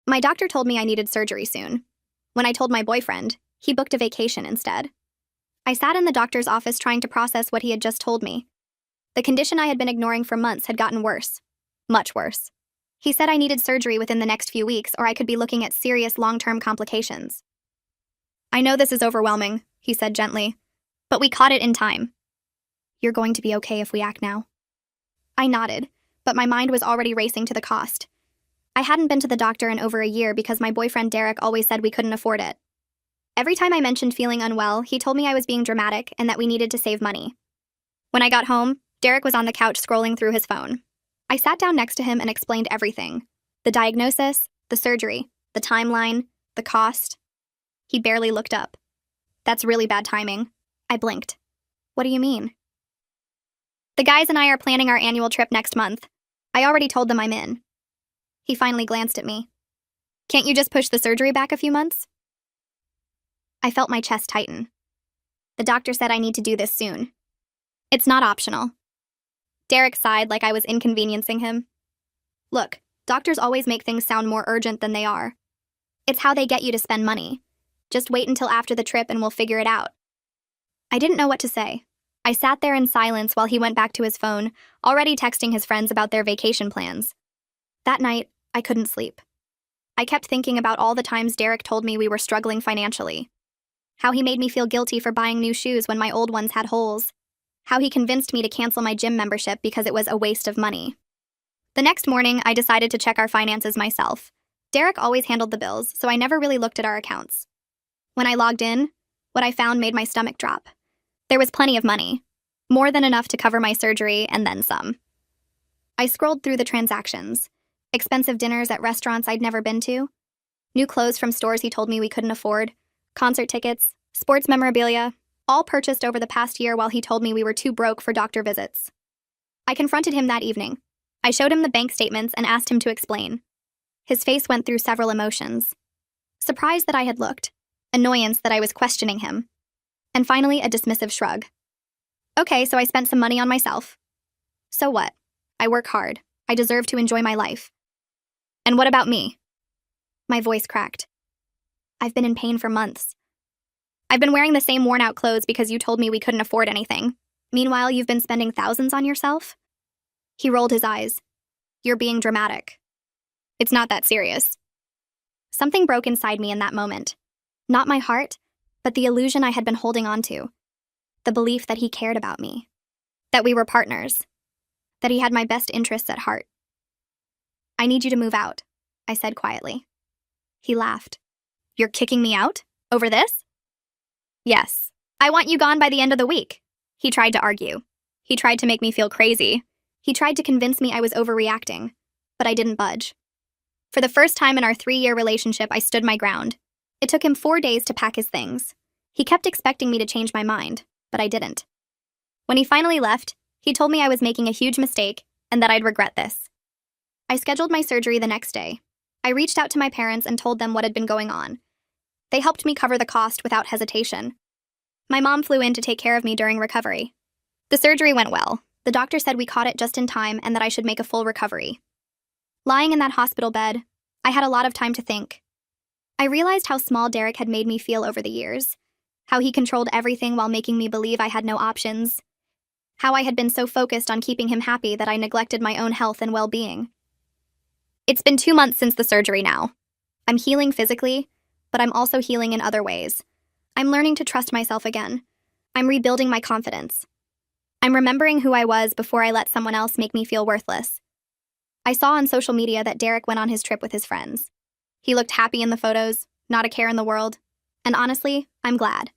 My doctor told me I needed surgery soon. When I told my boyfriend, he booked a vacation instead. I sat in the doctor's office trying to process what he had just told me. The condition I had been ignoring for months had gotten worse. Much worse. He said I needed surgery within the next few weeks or I could be looking at serious long-term complications. "I know this is overwhelming," he said gently, "but we caught it in time. You're going to be okay if we act now." I nodded, but my mind was already racing to the cost. I hadn't been to the doctor in over a year because my boyfriend Derek always said we couldn't afford it. Every time I mentioned feeling unwell, he told me I was being dramatic and that we needed to save money. When I got home, Derek was on the couch scrolling through his phone. I sat down next to him and explained everything. The diagnosis, the surgery, the timeline, the cost. He barely looked up. "That's really bad timing." I blinked. "What do you mean?" "The guys and I are planning our annual trip next month. I already told them I'm in." He finally glanced at me. "Can't you just push the surgery back a few months?" I felt my chest tighten. "The doctor said I need to do this soon. It's not optional." Derek sighed like I was inconveniencing him. "Look, doctors always make things sound more urgent than they are. It's how they get you to spend money. Just wait until after the trip and we'll figure it out." I didn't know what to say. I sat there in silence while he went back to his phone, already texting his friends about their vacation plans. That night, I couldn't sleep. I kept thinking about all the times Derek told me we were struggling financially. How he made me feel guilty for buying new shoes when my old ones had holes. How he convinced me to cancel my gym membership because it was a waste of money. The next morning, I decided to check our finances myself. Derek always handled the bills, so I never really looked at our accounts. When I logged in, what I found made my stomach drop. There was plenty of money. More than enough to cover my surgery and then some. I scrolled through the transactions. Expensive dinners at restaurants I'd never been to. New clothes from stores he told me we couldn't afford. Concert tickets, sports memorabilia, all purchased over the past year while he told me we were too broke for doctor visits. I confronted him that evening. I showed him the bank statements and asked him to explain. His face went through several emotions. Surprise that I had looked. Annoyance that I was questioning him. And finally, a dismissive shrug. "Okay, so I spent some money on myself. So what? I work hard. I deserve to enjoy my life. And what about me?" My voice cracked. "I've been in pain for months. I've been wearing the same worn-out clothes because you told me we couldn't afford anything. Meanwhile, you've been spending thousands on yourself?" He rolled his eyes. "You're being dramatic. It's not that serious." Something broke inside me in that moment. Not my heart, but the illusion I had been holding on to. The belief that he cared about me. That we were partners. That he had my best interests at heart. "I need you to move out," I said quietly. He laughed. "You're kicking me out? Over this?" "Yes. I want you gone by the end of the week." He tried to argue. He tried to make me feel crazy. He tried to convince me I was overreacting. But I didn't budge. For the first time in our 3-year relationship, I stood my ground. It took him 4 days to pack his things. He kept expecting me to change my mind, but I didn't. When he finally left, he told me I was making a huge mistake and that I'd regret this. I scheduled my surgery the next day. I reached out to my parents and told them what had been going on. They helped me cover the cost without hesitation. My mom flew in to take care of me during recovery. The surgery went well. The doctor said we caught it just in time and that I should make a full recovery. Lying in that hospital bed, I had a lot of time to think. I realized how small Derek had made me feel over the years. How he controlled everything while making me believe I had no options. How I had been so focused on keeping him happy that I neglected my own health and well-being. It's been 2 months since the surgery now. I'm healing physically, but I'm also healing in other ways. I'm learning to trust myself again. I'm rebuilding my confidence. I'm remembering who I was before I let someone else make me feel worthless. I saw on social media that Derek went on his trip with his friends. He looked happy in the photos, not a care in the world. And honestly, I'm glad.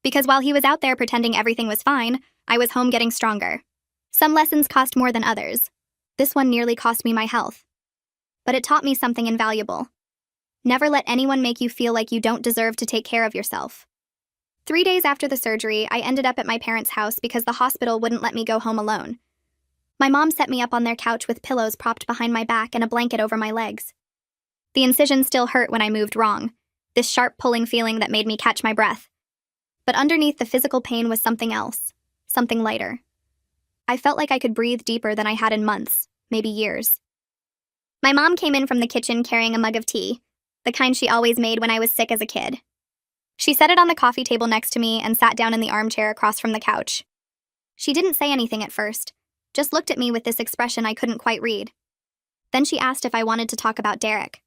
Because while he was out there pretending everything was fine, I was home getting stronger. Some lessons cost more than others. This one nearly cost me my health. But it taught me something invaluable. Never let anyone make you feel like you don't deserve to take care of yourself. 3 days after the surgery, I ended up at my parents' house because the hospital wouldn't let me go home alone. My mom set me up on their couch with pillows propped behind my back and a blanket over my legs. The incision still hurt when I moved wrong, this sharp pulling feeling that made me catch my breath. But underneath the physical pain was something else, something lighter. I felt like I could breathe deeper than I had in months, maybe years. My mom came in from the kitchen carrying a mug of tea, the kind she always made when I was sick as a kid. She set it on the coffee table next to me and sat down in the armchair across from the couch. She didn't say anything at first, just looked at me with this expression I couldn't quite read. Then she asked if I wanted to talk about Derek.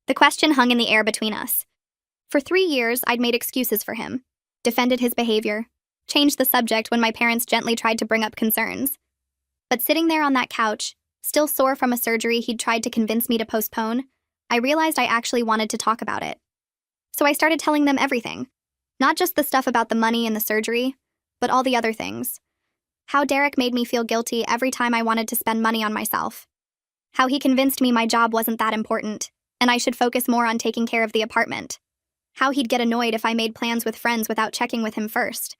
The question hung in the air between us. For 3 years, I'd made excuses for him, defended his behavior, changed the subject when my parents gently tried to bring up concerns. But sitting there on that couch, still sore from a surgery he'd tried to convince me to postpone, I realized I actually wanted to talk about it. So I started telling them everything. Not just the stuff about the money and the surgery, but all the other things. How Derek made me feel guilty every time I wanted to spend money on myself. How he convinced me my job wasn't that important, and I should focus more on taking care of the apartment. How he'd get annoyed if I made plans with friends without checking with him first.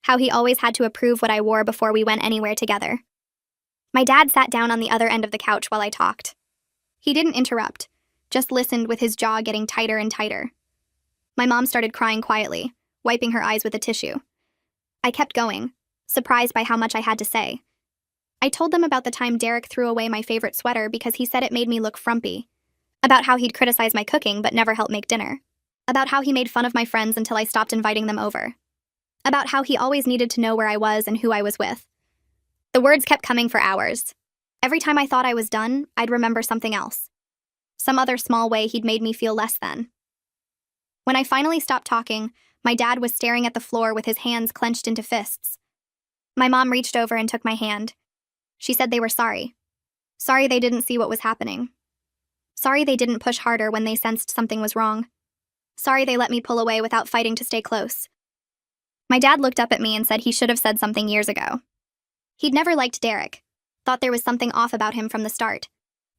How he always had to approve what I wore before we went anywhere together. My dad sat down on the other end of the couch while I talked. He didn't interrupt, just listened with his jaw getting tighter and tighter. My mom started crying quietly, wiping her eyes with a tissue. I kept going, surprised by how much I had to say. I told them about the time Derek threw away my favorite sweater because he said it made me look frumpy. About how he'd criticize my cooking but never help make dinner. About how he made fun of my friends until I stopped inviting them over. About how he always needed to know where I was and who I was with. The words kept coming for hours. Every time I thought I was done, I'd remember something else. Some other small way he'd made me feel less than. When I finally stopped talking, my dad was staring at the floor with his hands clenched into fists. My mom reached over and took my hand. She said they were sorry. Sorry they didn't see what was happening. Sorry they didn't push harder when they sensed something was wrong. Sorry they let me pull away without fighting to stay close. My dad looked up at me and said he should have said something years ago. He'd never liked Derek, thought there was something off about him from the start,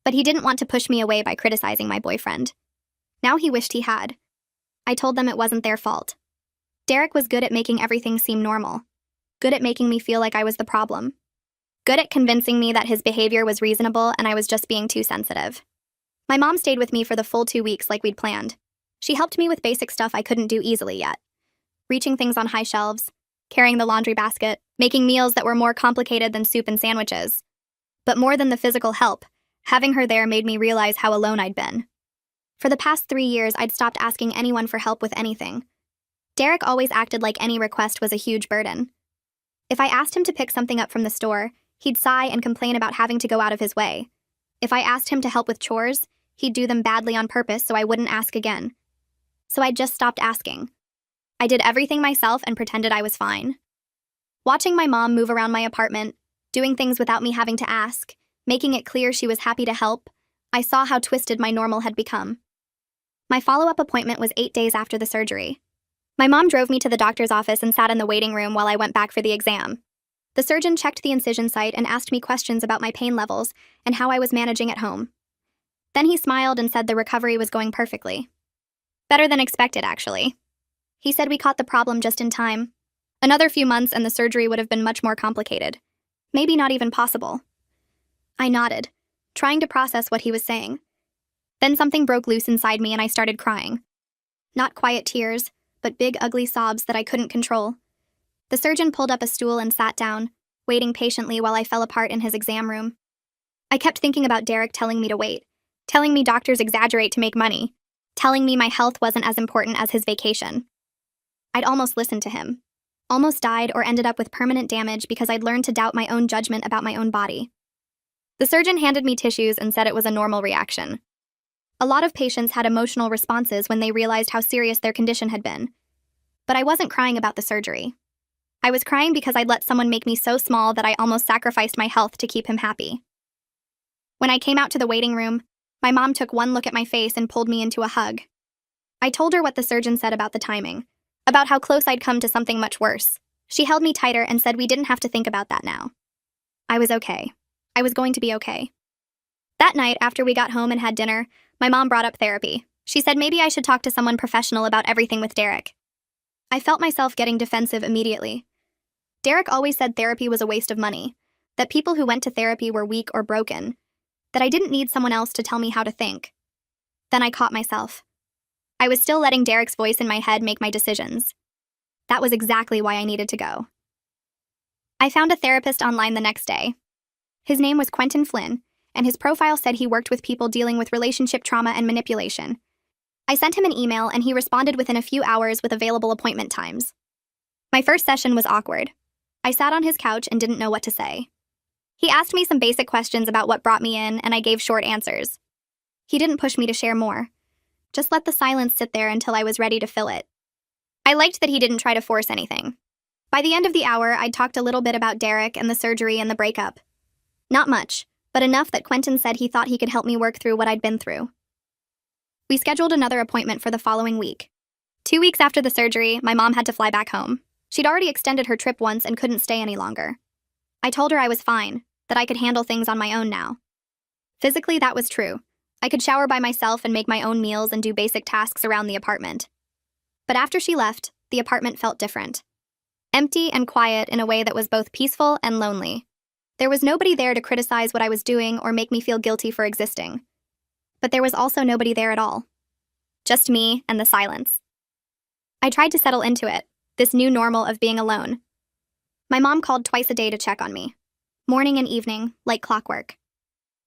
but he didn't want to push me away by criticizing my boyfriend. Now he wished he had. I told them it wasn't their fault. Derek was good at making everything seem normal, good at making me feel like I was the problem, good at convincing me that his behavior was reasonable and I was just being too sensitive. My mom stayed with me for the full 2 weeks like we'd planned. She helped me with basic stuff I couldn't do easily yet. Reaching things on high shelves, carrying the laundry basket, making meals that were more complicated than soup and sandwiches. But more than the physical help, having her there made me realize how alone I'd been. For the past 3 years, I'd stopped asking anyone for help with anything. Derek always acted like any request was a huge burden. If I asked him to pick something up from the store, he'd sigh and complain about having to go out of his way. If I asked him to help with chores, he'd do them badly on purpose so I wouldn't ask again. So I just stopped asking. I did everything myself and pretended I was fine. Watching my mom move around my apartment, doing things without me having to ask, making it clear she was happy to help, I saw how twisted my normal had become. My follow-up appointment was 8 days after the surgery. My mom drove me to the doctor's office and sat in the waiting room while I went back for the exam. The surgeon checked the incision site and asked me questions about my pain levels and how I was managing at home. Then he smiled and said the recovery was going perfectly. Better than expected, actually. He said we caught the problem just in time. Another few months and the surgery would have been much more complicated. Maybe not even possible. I nodded, trying to process what he was saying. Then something broke loose inside me and I started crying. Not quiet tears, but big ugly sobs that I couldn't control. The surgeon pulled up a stool and sat down, waiting patiently while I fell apart in his exam room. I kept thinking about Derek telling me to wait, telling me doctors exaggerate to make money, telling me my health wasn't as important as his vacation. I'd almost listened to him. Almost died or ended up with permanent damage because I'd learned to doubt my own judgment about my own body. The surgeon handed me tissues and said it was a normal reaction. A lot of patients had emotional responses when they realized how serious their condition had been. But I wasn't crying about the surgery. I was crying because I'd let someone make me so small that I almost sacrificed my health to keep him happy. When I came out to the waiting room, my mom took one look at my face and pulled me into a hug. I told her what the surgeon said about the timing, about how close I'd come to something much worse. She held me tighter and said we didn't have to think about that now. I was okay. I was going to be okay. That night, after we got home and had dinner, my mom brought up therapy. She said maybe I should talk to someone professional about everything with Derek. I felt myself getting defensive immediately. Derek always said therapy was a waste of money, that people who went to therapy were weak or broken, that I didn't need someone else to tell me how to think. Then I caught myself. I was still letting Derek's voice in my head make my decisions. That was exactly why I needed to go. I found a therapist online the next day. His name was Quentin Flynn, and his profile said he worked with people dealing with relationship trauma and manipulation. I sent him an email and he responded within a few hours with available appointment times. My first session was awkward. I sat on his couch and didn't know what to say. He asked me some basic questions about what brought me in, and I gave short answers. He didn't push me to share more. Just let the silence sit there until I was ready to fill it. I liked that he didn't try to force anything. By the end of the hour, I'd talked a little bit about Derek and the surgery and the breakup. Not much, but enough that Quentin said he thought he could help me work through what I'd been through. We scheduled another appointment for the following week. 2 weeks after the surgery, my mom had to fly back home. She'd already extended her trip once and couldn't stay any longer. I told her I was fine, that I could handle things on my own now. Physically, that was true. I could shower by myself and make my own meals and do basic tasks around the apartment. But after she left, the apartment felt different. Empty and quiet in a way that was both peaceful and lonely. There was nobody there to criticize what I was doing or make me feel guilty for existing. But there was also nobody there at all. Just me and the silence. I tried to settle into it, this new normal of being alone. My mom called twice a day to check on me. Morning and evening, like clockwork.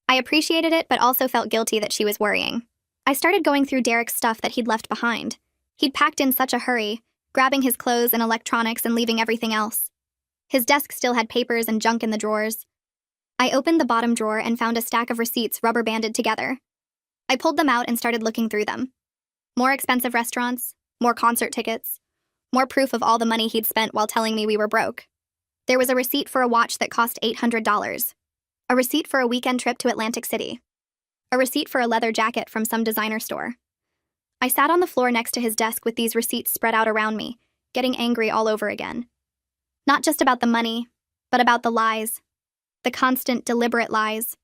I appreciated it, but also felt guilty that she was worrying. I started going through Derek's stuff that he'd left behind. He'd packed in such a hurry, grabbing his clothes and electronics and leaving everything else. His desk still had papers and junk in the drawers. I opened the bottom drawer and found a stack of receipts rubber banded together. I pulled them out and started looking through them. More expensive restaurants, more concert tickets, more proof of all the money he'd spent while telling me we were broke. There was a receipt for a watch that cost $800, a receipt for a weekend trip to Atlantic City, a receipt for a leather jacket from some designer store. I sat on the floor next to his desk with these receipts spread out around me, getting angry all over again. Not just about the money, but about the lies. The constant, deliberate lies.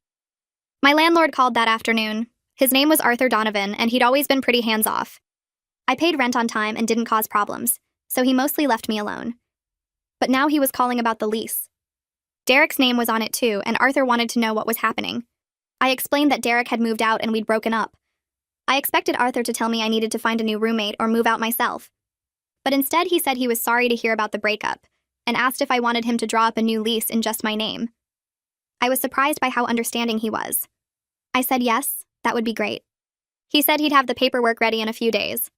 My landlord called that afternoon. His name was Arthur Donovan, and he'd always been pretty hands-off. I paid rent on time and didn't cause problems, so he mostly left me alone. But now he was calling about the lease. Derek's name was on it too, and Arthur wanted to know what was happening. I explained that Derek had moved out and we'd broken up. I expected Arthur to tell me I needed to find a new roommate or move out myself. But instead he said he was sorry to hear about the breakup, and asked if I wanted him to draw up a new lease in just my name. I was surprised by how understanding he was. I said yes, that would be great. He said he'd have the paperwork ready in a few days.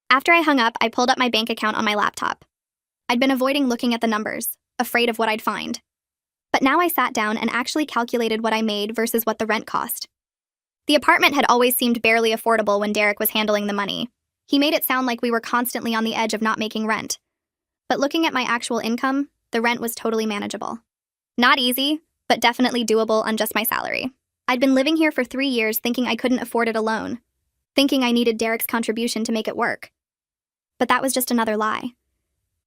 After I hung up, I pulled up my bank account on my laptop. I'd been avoiding looking at the numbers, afraid of what I'd find. But now I sat down and actually calculated what I made versus what the rent cost. The apartment had always seemed barely affordable when Derek was handling the money. He made it sound like we were constantly on the edge of not making rent. But looking at my actual income, the rent was totally manageable. Not easy, but definitely doable on just my salary. I'd been living here for 3 years thinking I couldn't afford it alone, thinking I needed Derek's contribution to make it work. But that was just another lie.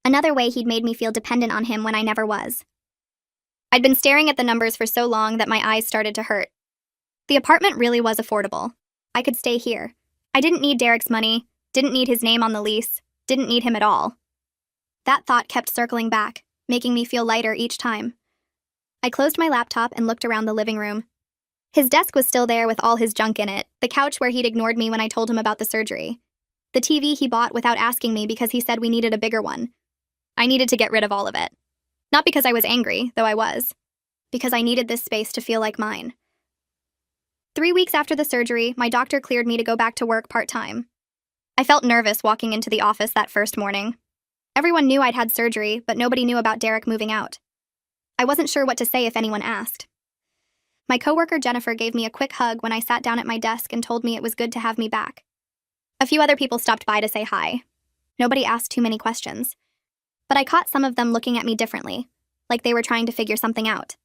Another way he'd made me feel dependent on him when I never was. I'd been staring at the numbers for so long that my eyes started to hurt. The apartment really was affordable. I could stay here. I didn't need Derek's money, didn't need his name on the lease, didn't need him at all. That thought kept circling back, making me feel lighter each time. I closed my laptop and looked around the living room. His desk was still there with all his junk in it, the couch where he'd ignored me when I told him about the surgery. The TV he bought without asking me because he said we needed a bigger one. I needed to get rid of all of it. Not because I was angry, though I was. Because I needed this space to feel like mine. 3 weeks after the surgery, my doctor cleared me to go back to work part-time. I felt nervous walking into the office that first morning. Everyone knew I'd had surgery, but nobody knew about Derek moving out. I wasn't sure what to say if anyone asked. My coworker Jennifer gave me a quick hug when I sat down at my desk and told me it was good to have me back. A few other people stopped by to say hi. Nobody asked too many questions. But I caught some of them looking at me differently, like they were trying to figure something out.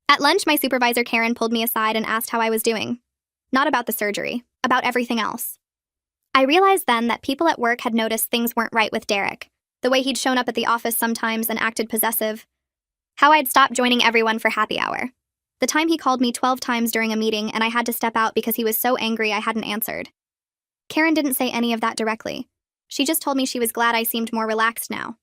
At lunch, my supervisor Karen pulled me aside and asked how I was doing. Not about the surgery, about everything else. I realized then that people at work had noticed things weren't right with Derek, the way he'd shown up at the office sometimes and acted possessive, how I'd stopped joining everyone for happy hour, the time he called me 12 times during a meeting and I had to step out because he was so angry I hadn't answered. Karen didn't say any of that directly. She just told me she was glad I seemed more relaxed now.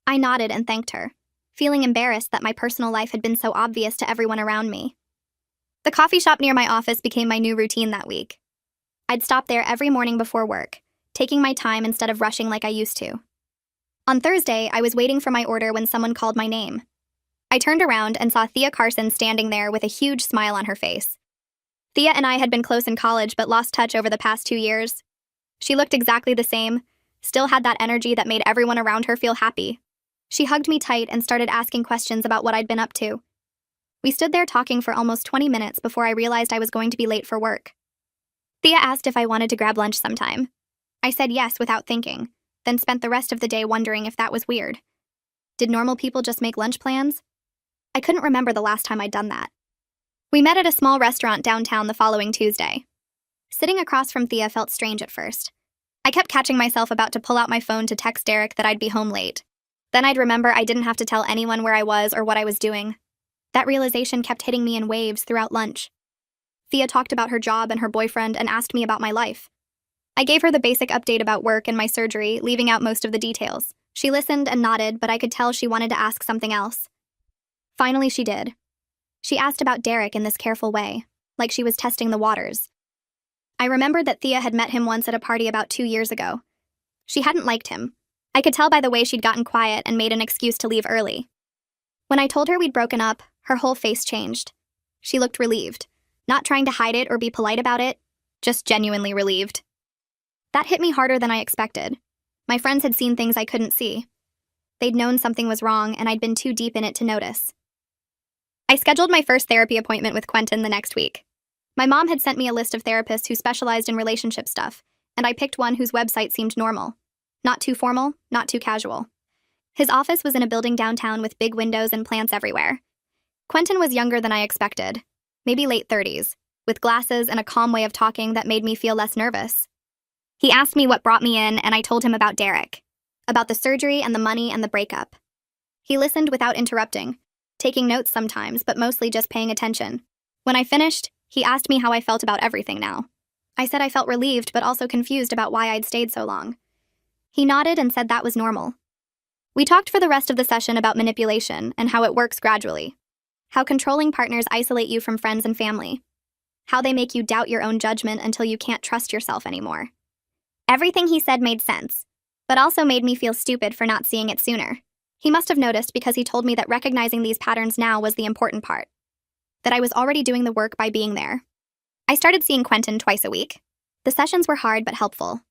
I nodded and thanked her, feeling embarrassed that my personal life had been so obvious to everyone around me. The coffee shop near my office became my new routine that week. I'd stop there every morning before work, taking my time instead of rushing like I used to. On Thursday, I was waiting for my order when someone called my name. I turned around and saw Thea Carson standing there with a huge smile on her face. Thea and I had been close in college but lost touch over the past 2 years. She looked exactly the same, still had that energy that made everyone around her feel happy. She hugged me tight and started asking questions about what I'd been up to. We stood there talking for almost 20 minutes before I realized I was going to be late for work. Thea asked if I wanted to grab lunch sometime. I said yes without thinking, then spent the rest of the day wondering if that was weird. Did normal people just make lunch plans? I couldn't remember the last time I'd done that. We met at a small restaurant downtown the following Tuesday. Sitting across from Thea felt strange at first. I kept catching myself about to pull out my phone to text Derek that I'd be home late. Then I'd remember I didn't have to tell anyone where I was or what I was doing. That realization kept hitting me in waves throughout lunch. Thea talked about her job and her boyfriend and asked me about my life. I gave her the basic update about work and my surgery, leaving out most of the details. She listened and nodded, but I could tell she wanted to ask something else. Finally, she did. She asked about Derek in this careful way, like she was testing the waters. I remembered that Thea had met him once at a party about 2 years ago. She hadn't liked him. I could tell by the way she'd gotten quiet and made an excuse to leave early. When I told her we'd broken up, her whole face changed. She looked relieved, not trying to hide it or be polite about it, just genuinely relieved. That hit me harder than I expected. My friends had seen things I couldn't see. They'd known something was wrong, and I'd been too deep in it to notice. I scheduled my first therapy appointment with Quentin the next week. My mom had sent me a list of therapists who specialized in relationship stuff, and I picked one whose website seemed normal. Not too formal, not too casual. His office was in a building downtown with big windows and plants everywhere. Quentin was younger than I expected, maybe late 30s, with glasses and a calm way of talking that made me feel less nervous. He asked me what brought me in, and I told him about Derek, about the surgery and the money and the breakup. He listened without interrupting, taking notes sometimes, but mostly just paying attention. When I finished, he asked me how I felt about everything now. I said I felt relieved but also confused about why I'd stayed so long. He nodded and said that was normal. We talked for the rest of the session about manipulation and how it works gradually. How controlling partners isolate you from friends and family. How they make you doubt your own judgment until you can't trust yourself anymore. Everything he said made sense, but also made me feel stupid for not seeing it sooner. He must have noticed because he told me that recognizing these patterns now was the important part. That I was already doing the work by being there. I started seeing Quentin twice a week. The sessions were hard but helpful.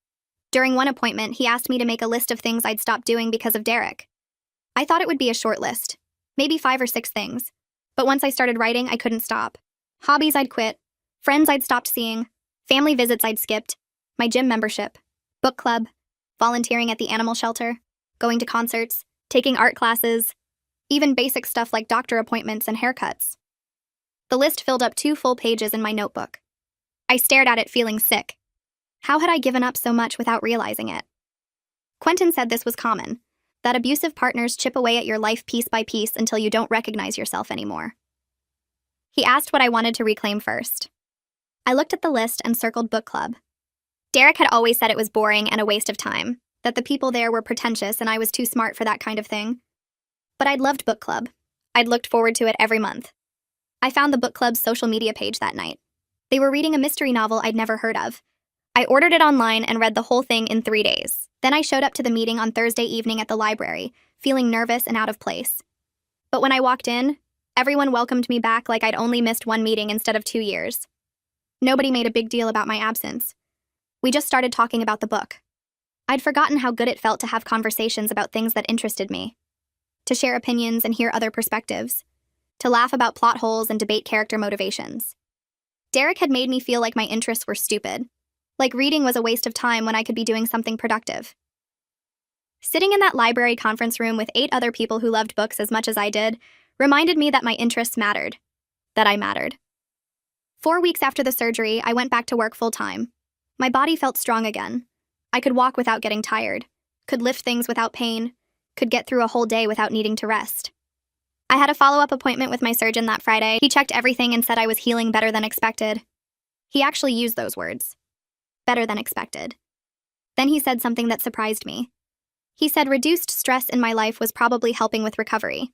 During one appointment, he asked me to make a list of things I'd stopped doing because of Derek. I thought it would be a short list, maybe 5 or 6 things. But once I started writing, I couldn't stop. Hobbies I'd quit, friends I'd stopped seeing, family visits I'd skipped, my gym membership, book club, volunteering at the animal shelter, going to concerts, taking art classes, even basic stuff like doctor appointments and haircuts. The list filled up 2 full pages in my notebook. I stared at it feeling sick. How had I given up so much without realizing it? Quentin said this was common, that abusive partners chip away at your life piece by piece until you don't recognize yourself anymore. He asked what I wanted to reclaim first. I looked at the list and circled book club. Derek had always said it was boring and a waste of time, that the people there were pretentious and I was too smart for that kind of thing. But I'd loved book club. I'd looked forward to it every month. I found the book club's social media page that night. They were reading a mystery novel I'd never heard of. I ordered it online and read the whole thing in 3 days. Then I showed up to the meeting on Thursday evening at the library, feeling nervous and out of place. But when I walked in, everyone welcomed me back like I'd only missed 1 meeting instead of 2 years. Nobody made a big deal about my absence. We just started talking about the book. I'd forgotten how good it felt to have conversations about things that interested me. To share opinions and hear other perspectives. To laugh about plot holes and debate character motivations. Derek had made me feel like my interests were stupid. Like reading was a waste of time when I could be doing something productive. Sitting in that library conference room with 8 other people who loved books as much as I did reminded me that my interests mattered. That I mattered. 4 weeks after the surgery, I went back to work full-time. My body felt strong again. I could walk without getting tired, could lift things without pain, could get through a whole day without needing to rest. I had a follow-up appointment with my surgeon that Friday. He checked everything and said I was healing better than expected. He actually used those words. Better than expected. Then he said something that surprised me. He said reduced stress in my life was probably helping with recovery.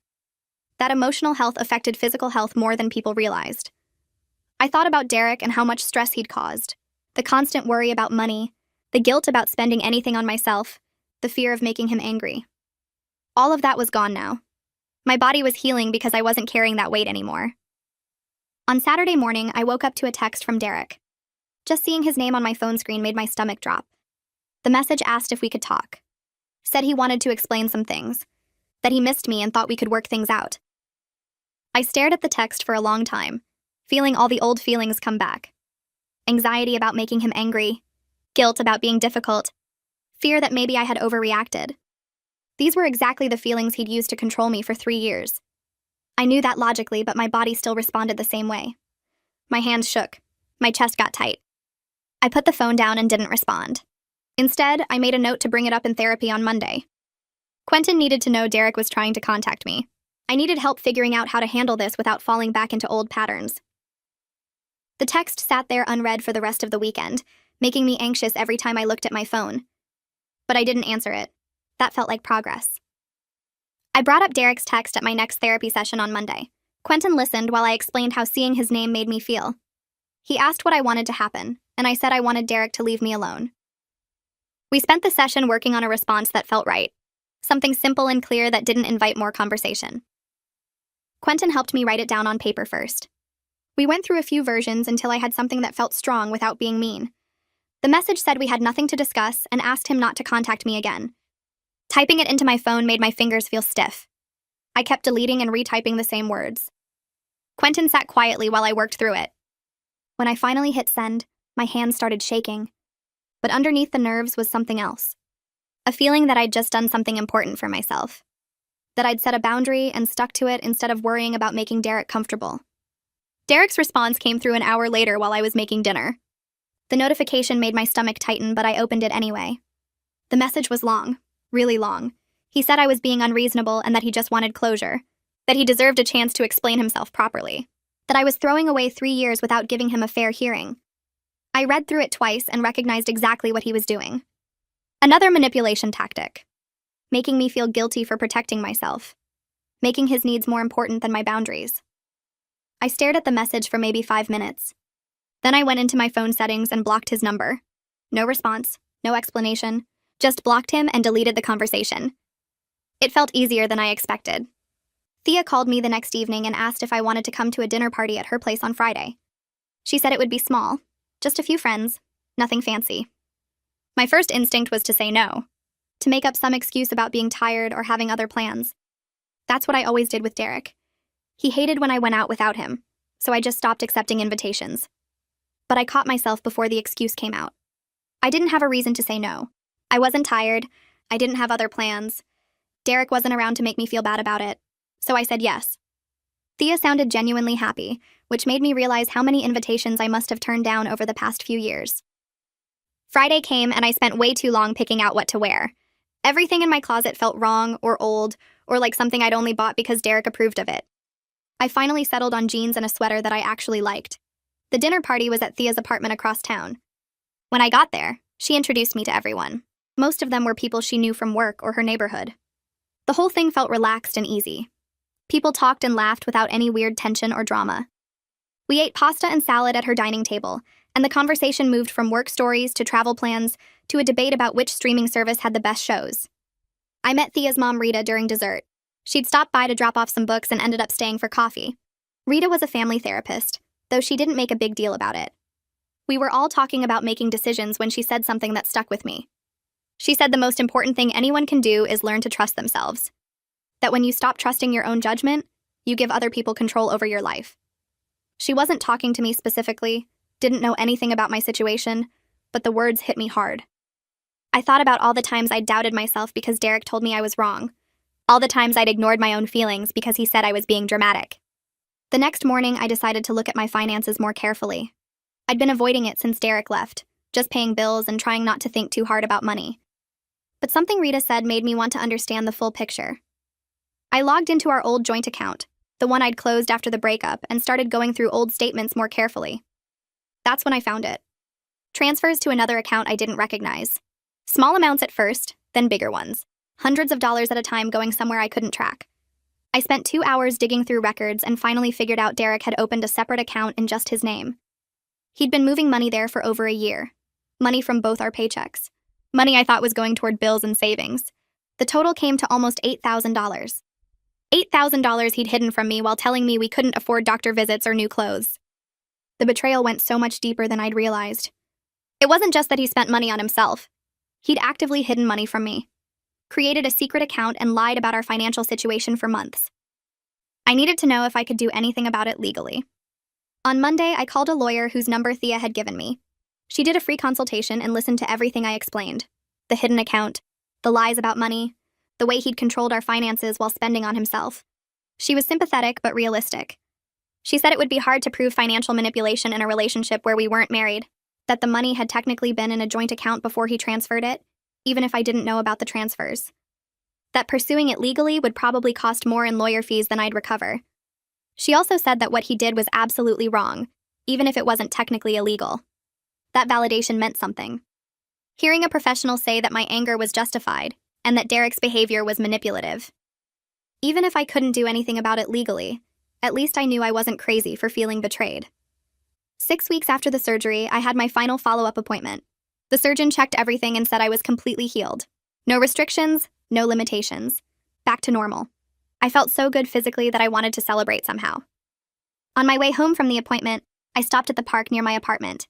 That emotional health affected physical health more than people realized. I thought about Derek and how much stress he'd caused. The constant worry about money, the guilt about spending anything on myself, the fear of making him angry. All of that was gone now. My body was healing because I wasn't carrying that weight anymore. On Saturday morning, I woke up to a text from Derek. Just seeing his name on my phone screen made my stomach drop. The message asked if we could talk. Said he wanted to explain some things. That he missed me and thought we could work things out. I stared at the text for a long time, feeling all the old feelings come back. Anxiety about making him angry, guilt about being difficult, fear that maybe I had overreacted. These were exactly the feelings he'd used to control me for 3 years. I knew that logically, but my body still responded the same way. My hands shook. My chest got tight. I put the phone down and didn't respond. Instead, I made a note to bring it up in therapy on Monday. Quentin needed to know Derek was trying to contact me. I needed help figuring out how to handle this without falling back into old patterns. The text sat there unread for the rest of the weekend, making me anxious every time I looked at my phone. But I didn't answer it. That felt like progress. I brought up Derek's text at my next therapy session on Monday. Quentin listened while I explained how seeing his name made me feel. He asked what I wanted to happen, and I said I wanted Derek to leave me alone. We spent the session working on a response that felt right. Something simple and clear that didn't invite more conversation. Quentin helped me write it down on paper first. We went through a few versions until I had something that felt strong without being mean. The message said we had nothing to discuss and asked him not to contact me again. Typing it into my phone made my fingers feel stiff. I kept deleting and retyping the same words. Quentin sat quietly while I worked through it. When I finally hit send, my hands started shaking. But underneath the nerves was something else. A feeling that I'd just done something important for myself. That I'd set a boundary and stuck to it instead of worrying about making Derek comfortable. Derek's response came through an hour later while I was making dinner. The notification made my stomach tighten, but I opened it anyway. The message was long, really long. He said I was being unreasonable and that he just wanted closure. That he deserved a chance to explain himself properly. That I was throwing away 3 years without giving him a fair hearing. I read through it twice and recognized exactly what he was doing. Another manipulation tactic. Making me feel guilty for protecting myself. Making his needs more important than my boundaries. I stared at the message for maybe 5 minutes. Then I went into my phone settings and blocked his number. No response, no explanation, just blocked him and deleted the conversation. It felt easier than I expected. Thea called me the next evening and asked if I wanted to come to a dinner party at her place on Friday. She said it would be small, just a few friends, nothing fancy. My first instinct was to say no, to make up some excuse about being tired or having other plans. That's what I always did with Derek. He hated when I went out without him, so I just stopped accepting invitations. But I caught myself before the excuse came out. I didn't have a reason to say no. I wasn't tired. I didn't have other plans. Derek wasn't around to make me feel bad about it, so I said yes. Thea sounded genuinely happy, which made me realize how many invitations I must have turned down over the past few years. Friday came and I spent way too long picking out what to wear. Everything in my closet felt wrong or old or like something I'd only bought because Derek approved of it. I finally settled on jeans and a sweater that I actually liked. The dinner party was at Thea's apartment across town. When I got there, she introduced me to everyone. Most of them were people she knew from work or her neighborhood. The whole thing felt relaxed and easy. People talked and laughed without any weird tension or drama. We ate pasta and salad at her dining table, and the conversation moved from work stories to travel plans to a debate about which streaming service had the best shows. I met Thea's mom, Rita, during dessert. She'd stopped by to drop off some books and ended up staying for coffee. Rita was a family therapist, though she didn't make a big deal about it. We were all talking about making decisions when she said something that stuck with me. She said the most important thing anyone can do is learn to trust themselves. That when you stop trusting your own judgment, you give other people control over your life. She wasn't talking to me specifically, didn't know anything about my situation, but the words hit me hard. I thought about all the times I'd doubted myself because Derek told me I was wrong. All the times I'd ignored my own feelings because he said I was being dramatic. The next morning, I decided to look at my finances more carefully. I'd been avoiding it since Derek left, just paying bills and trying not to think too hard about money. But something Rita said made me want to understand the full picture. I logged into our old joint account, the one I'd closed after the breakup, and started going through old statements more carefully. That's when I found it. Transfers to another account I didn't recognize. Small amounts at first, then bigger ones. Hundreds of dollars at a time going somewhere I couldn't track. I spent 2 hours digging through records and finally figured out Derek had opened a separate account in just his name. He'd been moving money there for over a year. Money from both our paychecks. Money I thought was going toward bills and savings. The total came to almost $8,000. $8,000 he'd hidden from me while telling me we couldn't afford doctor visits or new clothes. The betrayal went so much deeper than I'd realized. It wasn't just that he spent money on himself. He'd actively hidden money from me, created a secret account, and lied about our financial situation for months. I needed to know if I could do anything about it legally. On Monday, I called a lawyer whose number Thea had given me. She did a free consultation and listened to everything I explained: the hidden account, the lies about money, the way he'd controlled our finances while spending on himself. She was sympathetic but realistic. She said it would be hard to prove financial manipulation in a relationship where we weren't married, that the money had technically been in a joint account before he transferred it, even if I didn't know about the transfers. That pursuing it legally would probably cost more in lawyer fees than I'd recover. She also said that what he did was absolutely wrong, even if it wasn't technically illegal. That validation meant something. Hearing a professional say that my anger was justified, and that Derek's behavior was manipulative. Even if I couldn't do anything about it legally, at least I knew I wasn't crazy for feeling betrayed. 6 weeks after the surgery, I had my final follow-up appointment. The surgeon checked everything and said I was completely healed. No restrictions, no limitations. Back to normal. I felt so good physically that I wanted to celebrate somehow. On my way home from the appointment, I stopped at the park near my apartment.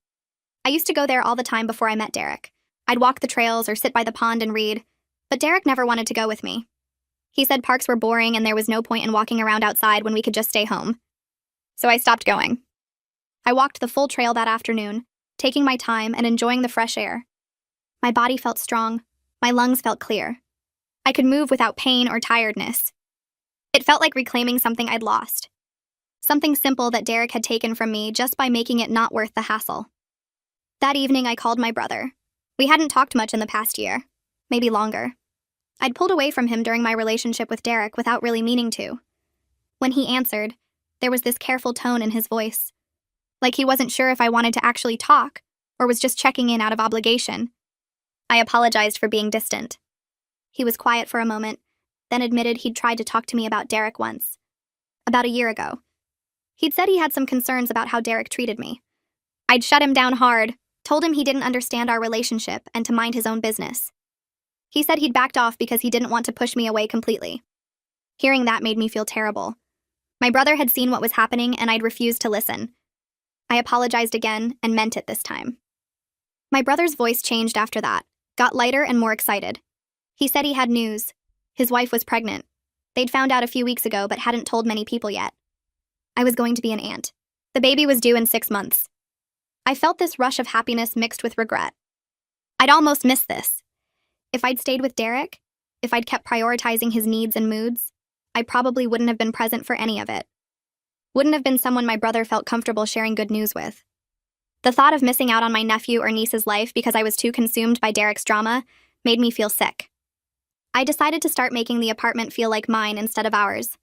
I used to go there all the time before I met Derek. I'd walk the trails or sit by the pond and read, but Derek never wanted to go with me. He said parks were boring and there was no point in walking around outside when we could just stay home. So I stopped going. I walked the full trail that afternoon, taking my time and enjoying the fresh air. My body felt strong. My lungs felt clear. I could move without pain or tiredness. It felt like reclaiming something I'd lost. Something simple that Derek had taken from me just by making it not worth the hassle. That evening, I called my brother. We hadn't talked much in the past year, maybe longer. I'd pulled away from him during my relationship with Derek without really meaning to. When he answered, there was this careful tone in his voice, like he wasn't sure if I wanted to actually talk or was just checking in out of obligation. I apologized for being distant. He was quiet for a moment, then admitted he'd tried to talk to me about Derek once. About a year ago. He'd said he had some concerns about how Derek treated me. I'd shut him down hard, told him he didn't understand our relationship and to mind his own business. He said he'd backed off because he didn't want to push me away completely. Hearing that made me feel terrible. My brother had seen what was happening and I'd refused to listen. I apologized again and meant it this time. My brother's voice changed after that, got lighter and more excited. He said he had news. His wife was pregnant. They'd found out a few weeks ago but hadn't told many people yet. I was going to be an aunt. The baby was due in 6 months. I felt this rush of happiness mixed with regret. I'd almost missed this. If I'd stayed with Derek, if I'd kept prioritizing his needs and moods, I probably wouldn't have been present for any of it. Wouldn't have been someone my brother felt comfortable sharing good news with. The thought of missing out on my nephew or niece's life because I was too consumed by Derek's drama made me feel sick. I decided to start making the apartment feel like mine instead of ours.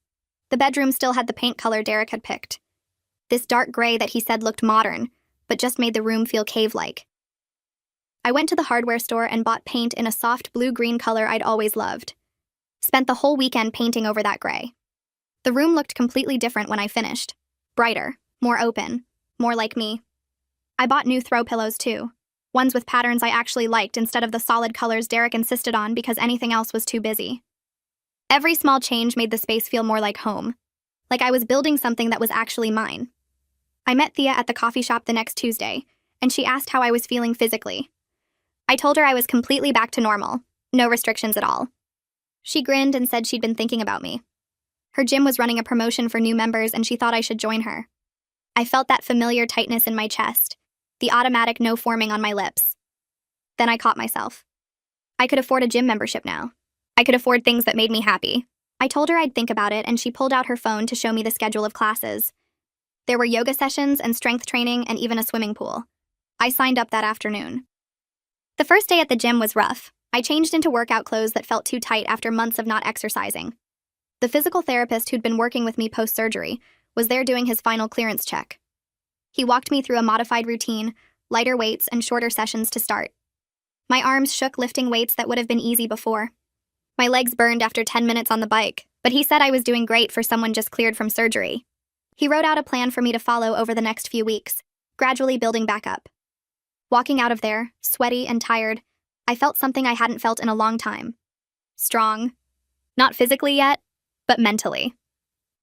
The bedroom still had the paint color Derek had picked. This dark gray that he said looked modern, but just made the room feel cave-like. I went to the hardware store and bought paint in a soft blue-green color I'd always loved. Spent the whole weekend painting over that gray. The room looked completely different when I finished. Brighter, more open, more like me. I bought new throw pillows too. Ones with patterns I actually liked instead of the solid colors Derek insisted on because anything else was too busy. Every small change made the space feel more like home. Like I was building something that was actually mine. I met Thea at the coffee shop the next Tuesday, and she asked how I was feeling physically. I told her I was completely back to normal, no restrictions at all. She grinned and said she'd been thinking about me. Her gym was running a promotion for new members and she thought I should join her. I felt that familiar tightness in my chest, the automatic no forming on my lips. Then I caught myself. I could afford a gym membership now. I could afford things that made me happy. I told her I'd think about it and she pulled out her phone to show me the schedule of classes. There were yoga sessions and strength training and even a swimming pool. I signed up that afternoon. The first day at the gym was rough. I changed into workout clothes that felt too tight after months of not exercising. The physical therapist who'd been working with me post-surgery was there doing his final clearance check. He walked me through a modified routine, lighter weights, and shorter sessions to start. My arms shook lifting weights that would have been easy before. My legs burned after 10 minutes on the bike, but he said I was doing great for someone just cleared from surgery. He wrote out a plan for me to follow over the next few weeks, gradually building back up. Walking out of there, sweaty and tired, I felt something I hadn't felt in a long time. Strong. Not physically yet, but mentally.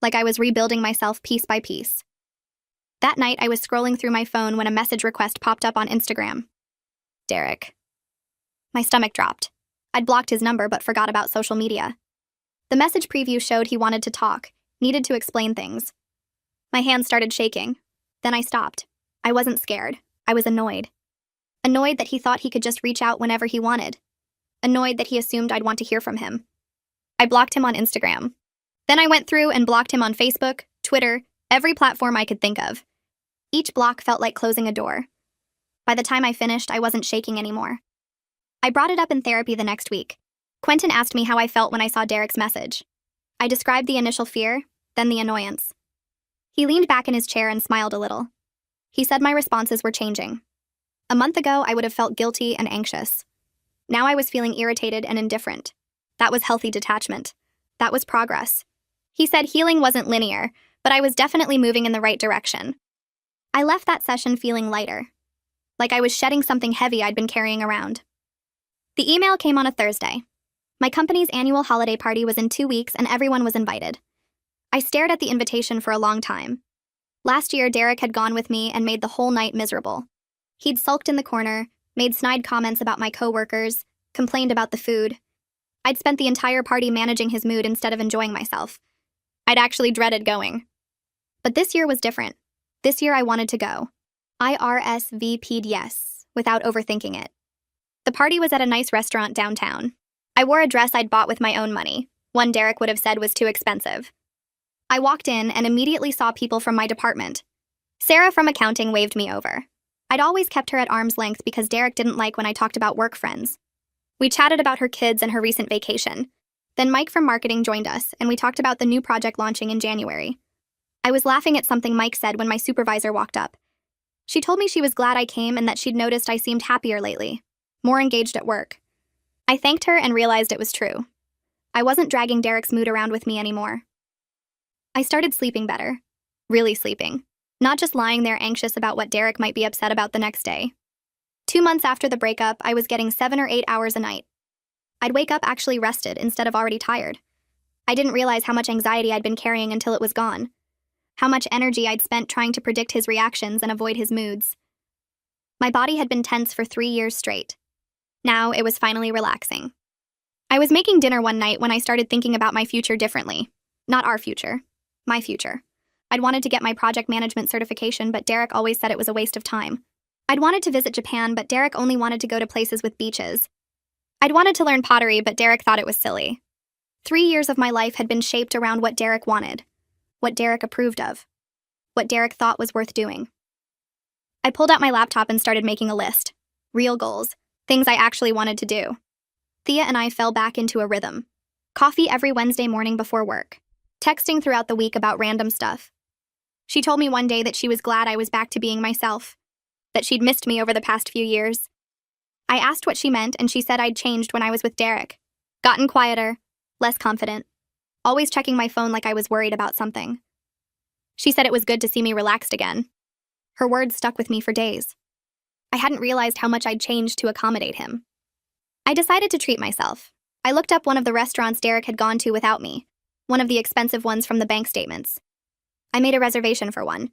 Like I was rebuilding myself piece by piece. That night, I was scrolling through my phone when a message request popped up on Instagram. Derek. My stomach dropped. I'd blocked his number but forgot about social media. The message preview showed he wanted to talk, needed to explain things. My hands started shaking. Then I stopped. I wasn't scared. I was annoyed. Annoyed that he thought he could just reach out whenever he wanted. Annoyed that he assumed I'd want to hear from him. I blocked him on Instagram. Then I went through and blocked him on Facebook, Twitter, every platform I could think of. Each block felt like closing a door. By the time I finished, I wasn't shaking anymore. I brought it up in therapy the next week. Quentin asked me how I felt when I saw Derek's message. I described the initial fear, then the annoyance. He leaned back in his chair and smiled a little. He said my responses were changing. A month ago, I would have felt guilty and anxious. Now I was feeling irritated and indifferent. That was healthy detachment. That was progress. He said healing wasn't linear, but I was definitely moving in the right direction. I left that session feeling lighter, like I was shedding something heavy I'd been carrying around. The email came on a Thursday. My company's annual holiday party was in 2 weeks and everyone was invited. I stared at the invitation for a long time. Last year, Derek had gone with me and made the whole night miserable. He'd sulked in the corner, made snide comments about my coworkers, complained about the food. I'd spent the entire party managing his mood instead of enjoying myself. I'd actually dreaded going. But this year was different. This year I wanted to go. I RSVP'd yes, without overthinking it. The party was at a nice restaurant downtown. I wore a dress I'd bought with my own money, one Derek would have said was too expensive. I walked in and immediately saw people from my department. Sarah from accounting waved me over. I'd always kept her at arm's length because Derek didn't like when I talked about work friends. We chatted about her kids and her recent vacation. Then Mike from marketing joined us, and we talked about the new project launching in January. I was laughing at something Mike said when my supervisor walked up. She told me she was glad I came and that she'd noticed I seemed happier lately, more engaged at work. I thanked her and realized it was true. I wasn't dragging Derek's mood around with me anymore. I started sleeping better. Really sleeping. Not just lying there anxious about what Derek might be upset about the next day. 2 months after the breakup, I was getting 7 or 8 hours a night. I'd wake up actually rested instead of already tired. I didn't realize how much anxiety I'd been carrying until it was gone. How much energy I'd spent trying to predict his reactions and avoid his moods. My body had been tense for 3 years straight. Now it was finally relaxing. I was making dinner one night when I started thinking about my future differently. Not our future. My future. I'd wanted to get my project management certification, but Derek always said it was a waste of time. I'd wanted to visit Japan, but Derek only wanted to go to places with beaches. I'd wanted to learn pottery, but Derek thought it was silly. 3 years of my life had been shaped around what Derek wanted, what Derek approved of, what Derek thought was worth doing. I pulled out my laptop and started making a list. Real goals, things I actually wanted to do. Thea and I fell back into a rhythm. Coffee every Wednesday morning before work. Texting throughout the week about random stuff. She told me one day that she was glad I was back to being myself, that she'd missed me over the past few years. I asked what she meant, and she said I'd changed when I was with Derek. Gotten quieter, less confident, always checking my phone like I was worried about something. She said it was good to see me relaxed again. Her words stuck with me for days. I hadn't realized how much I'd changed to accommodate him. I decided to treat myself. I looked up one of the restaurants Derek had gone to without me, one of the expensive ones from the bank statements. I made a reservation for one.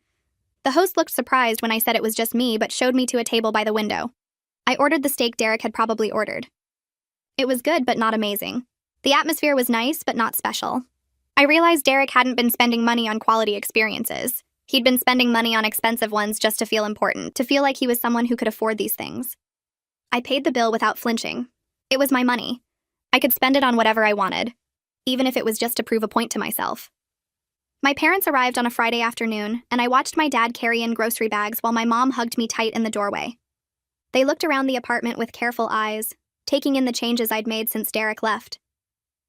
The host looked surprised when I said it was just me, but showed me to a table by the window. I ordered the steak Derek had probably ordered. It was good, but not amazing. The atmosphere was nice, but not special. I realized Derek hadn't been spending money on quality experiences. He'd been spending money on expensive ones just to feel important, to feel like he was someone who could afford these things. I paid the bill without flinching. It was my money. I could spend it on whatever I wanted, even if it was just to prove a point to myself. My parents arrived on a Friday afternoon, and I watched my dad carry in grocery bags while my mom hugged me tight in the doorway. They looked around the apartment with careful eyes, taking in the changes I'd made since Derek left.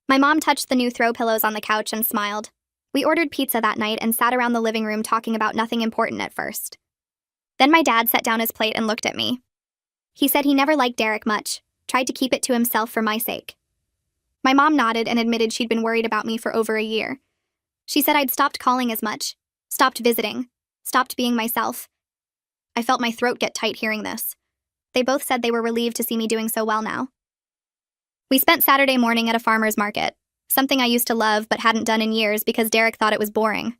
My mom touched the new throw pillows on the couch and smiled. We ordered pizza that night and sat around the living room talking about nothing important at first. Then my dad set down his plate and looked at me. He said he never liked Derek much, tried to keep it to himself for my sake. My mom nodded and admitted she'd been worried about me for over a year. She said I'd stopped calling as much, stopped visiting, stopped being myself. I felt my throat get tight hearing this. They both said they were relieved to see me doing so well now. We spent Saturday morning at a farmer's market, something I used to love but hadn't done in years because Derek thought it was boring.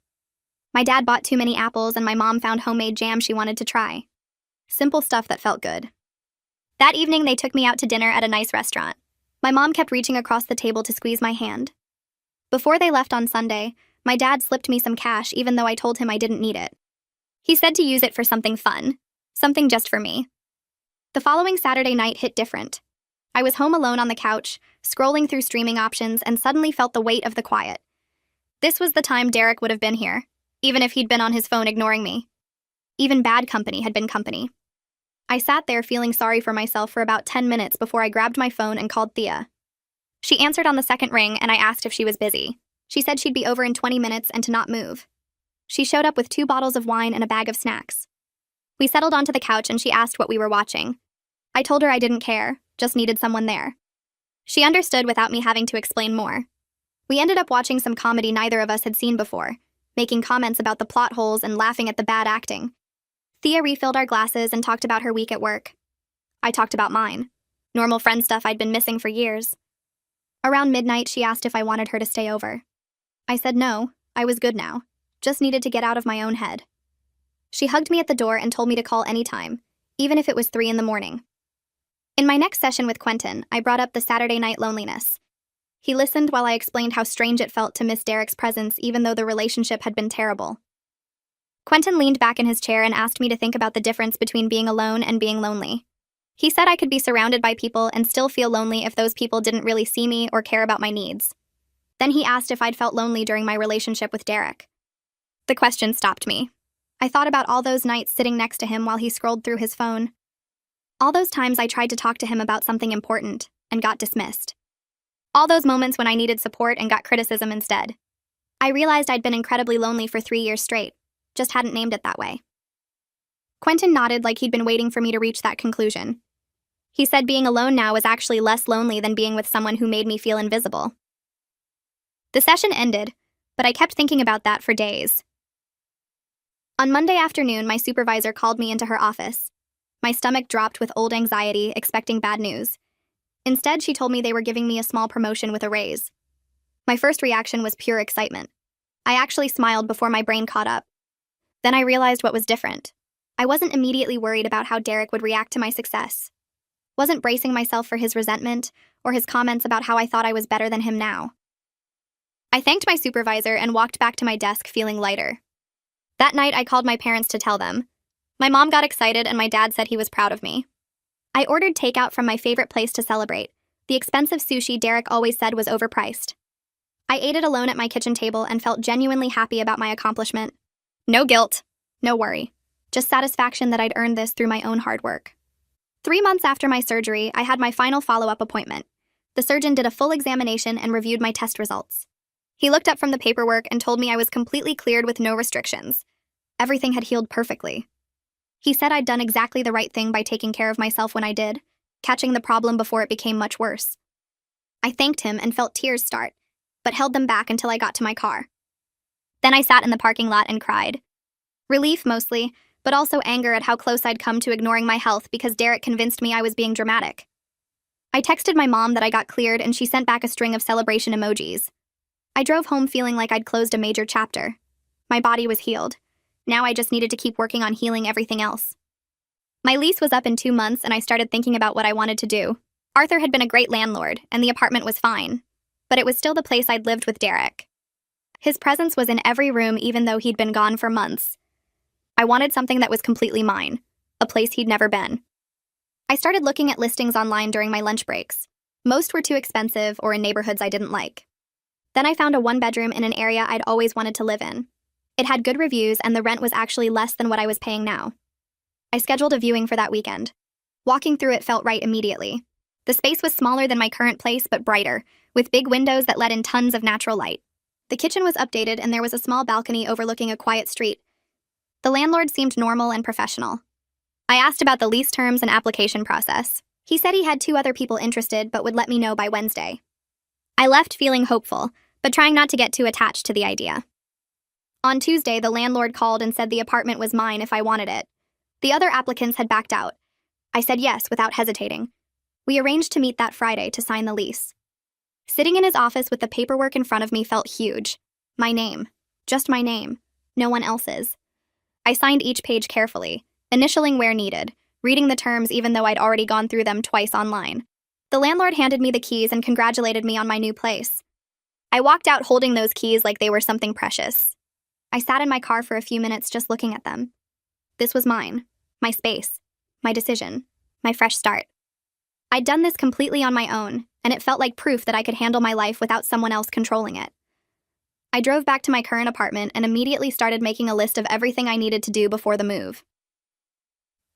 My dad bought too many apples and my mom found homemade jam she wanted to try. Simple stuff that felt good. That evening, they took me out to dinner at a nice restaurant. My mom kept reaching across the table to squeeze my hand. Before they left on Sunday, my dad slipped me some cash even though I told him I didn't need it. He said to use it for something fun, something just for me. The following Saturday night hit different. I was home alone on the couch, scrolling through streaming options, and suddenly felt the weight of the quiet. This was the time Derek would have been here, even if he'd been on his phone ignoring me. Even bad company had been company. I sat there feeling sorry for myself for about 10 minutes before I grabbed my phone and called Thea. She answered on the second ring, and I asked if she was busy. She said she'd be over in 20 minutes and to not move. She showed up with 2 bottles of wine and a bag of snacks. We settled onto the couch and she asked what we were watching. I told her I didn't care, just needed someone there. She understood without me having to explain more. We ended up watching some comedy neither of us had seen before, making comments about the plot holes and laughing at the bad acting. Thea refilled our glasses and talked about her week at work. I talked about mine. Normal friend stuff I'd been missing for years. Around midnight, she asked if I wanted her to stay over. I said no, I was good now. Just needed to get out of my own head. She hugged me at the door and told me to call anytime, even if it was 3 in the morning. In my next session with Quentin, I brought up the Saturday night loneliness. He listened while I explained how strange it felt to miss Derek's presence even though the relationship had been terrible. Quentin leaned back in his chair and asked me to think about the difference between being alone and being lonely. He said I could be surrounded by people and still feel lonely if those people didn't really see me or care about my needs. Then he asked if I'd felt lonely during my relationship with Derek. The question stopped me. I thought about all those nights sitting next to him while he scrolled through his phone. All those times I tried to talk to him about something important and got dismissed. All those moments when I needed support and got criticism instead. I realized I'd been incredibly lonely for 3 years straight, just hadn't named it that way. Quentin nodded like he'd been waiting for me to reach that conclusion. He said being alone now was actually less lonely than being with someone who made me feel invisible. The session ended, but I kept thinking about that for days. On Monday afternoon, my supervisor called me into her office. My stomach dropped with old anxiety, expecting bad news. Instead, she told me they were giving me a small promotion with a raise. My first reaction was pure excitement. I actually smiled before my brain caught up. Then I realized what was different. I wasn't immediately worried about how Derek would react to my success. Wasn't bracing myself for his resentment or his comments about how I thought I was better than him now. I thanked my supervisor and walked back to my desk feeling lighter. That night, I called my parents to tell them. My mom got excited and my dad said he was proud of me. I ordered takeout from my favorite place to celebrate, the expensive sushi Derek always said was overpriced. I ate it alone at my kitchen table and felt genuinely happy about my accomplishment. No guilt, no worry, just satisfaction that I'd earned this through my own hard work. 3 months after my surgery, I had my final follow-up appointment. The surgeon did a full examination and reviewed my test results. He looked up from the paperwork and told me I was completely cleared with no restrictions. Everything had healed perfectly. He said I'd done exactly the right thing by taking care of myself when I did, catching the problem before it became much worse. I thanked him and felt tears start, but held them back until I got to my car. Then I sat in the parking lot and cried. Relief mostly, but also anger at how close I'd come to ignoring my health because Derek convinced me I was being dramatic. I texted my mom that I got cleared and she sent back a string of celebration emojis. I drove home feeling like I'd closed a major chapter. My body was healed. Now I just needed to keep working on healing everything else. My lease was up in 2 months and I started thinking about what I wanted to do. Arthur had been a great landlord and the apartment was fine, but it was still the place I'd lived with Derek. His presence was in every room even though he'd been gone for months. I wanted something that was completely mine, a place he'd never been. I started looking at listings online during my lunch breaks. Most were too expensive or in neighborhoods I didn't like. Then I found a 1-bedroom in an area I'd always wanted to live in. It had good reviews and the rent was actually less than what I was paying now. I scheduled a viewing for that weekend. Walking through it felt right immediately. The space was smaller than my current place but brighter, with big windows that let in tons of natural light. The kitchen was updated and there was a small balcony overlooking a quiet street. The landlord seemed normal and professional. I asked about the lease terms and application process. He said he had 2 other people interested but would let me know by Wednesday. I left feeling hopeful, but trying not to get too attached to the idea. On Tuesday, the landlord called and said the apartment was mine if I wanted it. The other applicants had backed out. I said yes without hesitating. We arranged to meet that Friday to sign the lease. Sitting in his office with the paperwork in front of me felt huge. My name. Just my name. No one else's. I signed each page carefully, initialing where needed, reading the terms even though I'd already gone through them twice online. The landlord handed me the keys and congratulated me on my new place. I walked out holding those keys like they were something precious. I sat in my car for a few minutes just looking at them. This was mine, my space, my decision, my fresh start. I'd done this completely on my own, and it felt like proof that I could handle my life without someone else controlling it. I drove back to my current apartment and immediately started making a list of everything I needed to do before the move.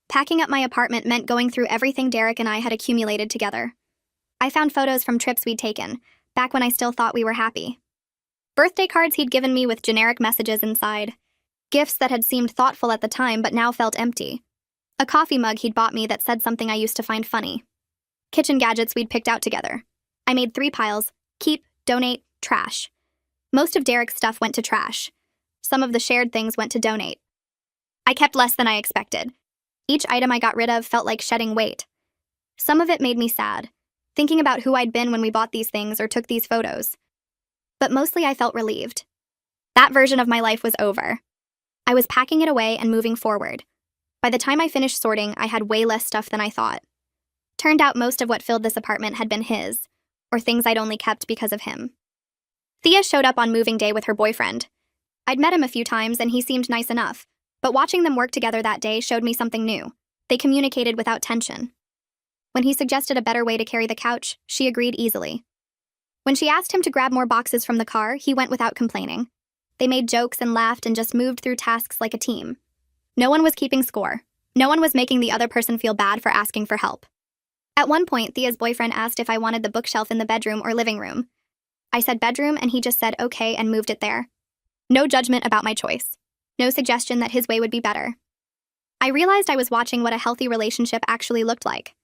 Packing up my apartment meant going through everything Derek and I had accumulated together. I found photos from trips we'd taken, back when I still thought we were happy. Birthday cards he'd given me with generic messages inside. Gifts that had seemed thoughtful at the time but now felt empty. A coffee mug he'd bought me that said something I used to find funny. Kitchen gadgets we'd picked out together. I made 3 piles: keep, donate, trash. Most of Derek's stuff went to trash. Some of the shared things went to donate. I kept less than I expected. Each item I got rid of felt like shedding weight. Some of it made me sad, thinking about who I'd been when we bought these things or took these photos. But mostly I felt relieved. That version of my life was over. I was packing it away and moving forward. By the time I finished sorting, I had way less stuff than I thought. Turned out most of what filled this apartment had been his, or things I'd only kept because of him. Thea showed up on moving day with her boyfriend. I'd met him a few times and he seemed nice enough, but watching them work together that day showed me something new. They communicated without tension. When he suggested a better way to carry the couch, she agreed easily. When she asked him to grab more boxes from the car, he went without complaining. They made jokes and laughed and just moved through tasks like a team. No one was keeping score. No one was making the other person feel bad for asking for help. At one point, Thea's boyfriend asked if I wanted the bookshelf in the bedroom or living room. I said bedroom and he just said okay and moved it there. No judgment about my choice. No suggestion that his way would be better. I realized I was watching what a healthy relationship actually looked like.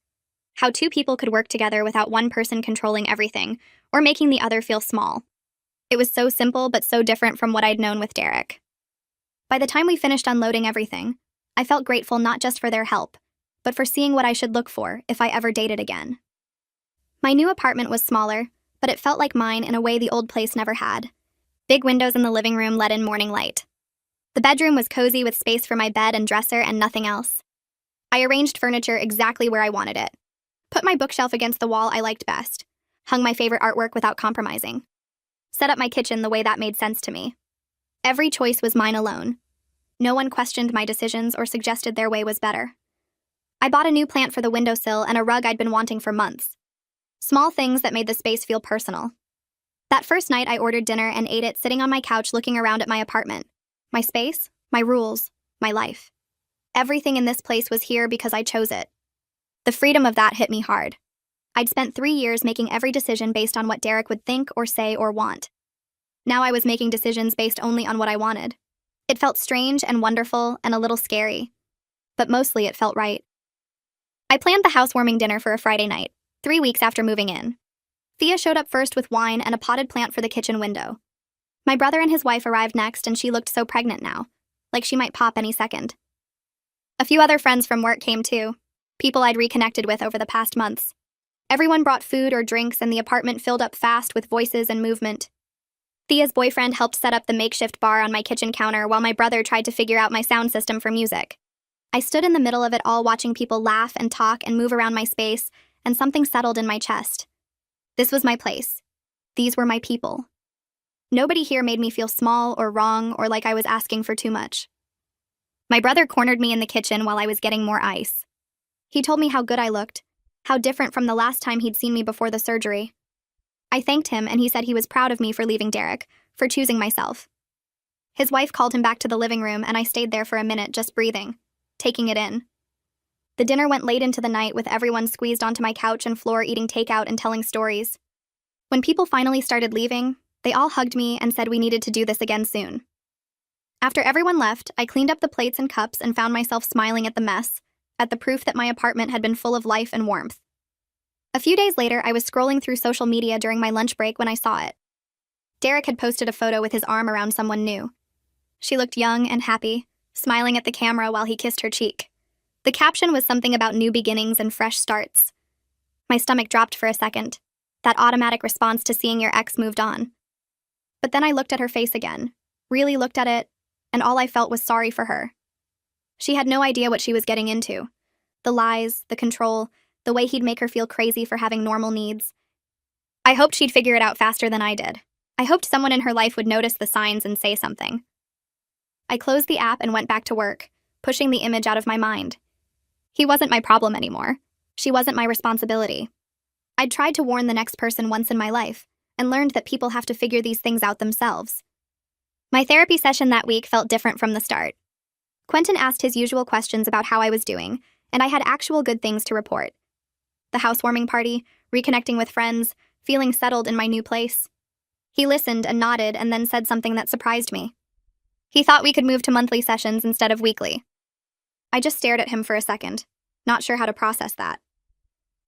How 2 people could work together without one person controlling everything or making the other feel small. It was so simple but so different from what I'd known with Derek. By the time we finished unloading everything, I felt grateful not just for their help, but for seeing what I should look for if I ever dated again. My new apartment was smaller, but it felt like mine in a way the old place never had. Big windows in the living room let in morning light. The bedroom was cozy with space for my bed and dresser and nothing else. I arranged furniture exactly where I wanted it. Put my bookshelf against the wall I liked best. Hung my favorite artwork without compromising. Set up my kitchen the way that made sense to me. Every choice was mine alone. No one questioned my decisions or suggested their way was better. I bought a new plant for the windowsill and a rug I'd been wanting for months. Small things that made the space feel personal. That first night I ordered dinner and ate it sitting on my couch looking around at my apartment. My space, my rules, my life. Everything in this place was here because I chose it. The freedom of that hit me hard. I'd spent 3 years making every decision based on what Derek would think or say or want. Now I was making decisions based only on what I wanted. It felt strange and wonderful and a little scary, but mostly it felt right. I planned the housewarming dinner for a Friday night, 3 weeks after moving in. Thea showed up first with wine and a potted plant for the kitchen window. My brother and his wife arrived next and she looked so pregnant now, like she might pop any second. A few other friends from work came too, people I'd reconnected with over the past months. Everyone brought food or drinks and the apartment filled up fast with voices and movement. Thea's boyfriend helped set up the makeshift bar on my kitchen counter while my brother tried to figure out my sound system for music. I stood in the middle of it all watching people laugh and talk and move around my space, and something settled in my chest. This was my place. These were my people. Nobody here made me feel small or wrong or like I was asking for too much. My brother cornered me in the kitchen while I was getting more ice. He told me how good I looked, how different from the last time he'd seen me before the surgery. I thanked him and he said he was proud of me for leaving Derek, for choosing myself. His wife called him back to the living room and I stayed there for a minute just breathing, taking it in. The dinner went late into the night with everyone squeezed onto my couch and floor eating takeout and telling stories. When people finally started leaving, they all hugged me and said we needed to do this again soon. After everyone left, I cleaned up the plates and cups and found myself smiling at the mess, at the proof that my apartment had been full of life and warmth. A few days later, I was scrolling through social media during my lunch break when I saw it. Derek had posted a photo with his arm around someone new. She looked young and happy, smiling at the camera while he kissed her cheek. The caption was something about new beginnings and fresh starts. My stomach dropped for a second, that automatic response to seeing your ex moved on. But then I looked at her face again, really looked at it, and all I felt was sorry for her. She had no idea what she was getting into. The lies, the control, the way he'd make her feel crazy for having normal needs. I hoped she'd figure it out faster than I did. I hoped someone in her life would notice the signs and say something. I closed the app and went back to work, pushing the image out of my mind. He wasn't my problem anymore. She wasn't my responsibility. I'd tried to warn the next person once in my life, and learned that people have to figure these things out themselves. My therapy session that week felt different from the start. Quentin asked his usual questions about how I was doing, and I had actual good things to report. The housewarming party, reconnecting with friends, feeling settled in my new place. He listened and nodded and then said something that surprised me. He thought we could move to monthly sessions instead of weekly. I just stared at him for a second, not sure how to process that.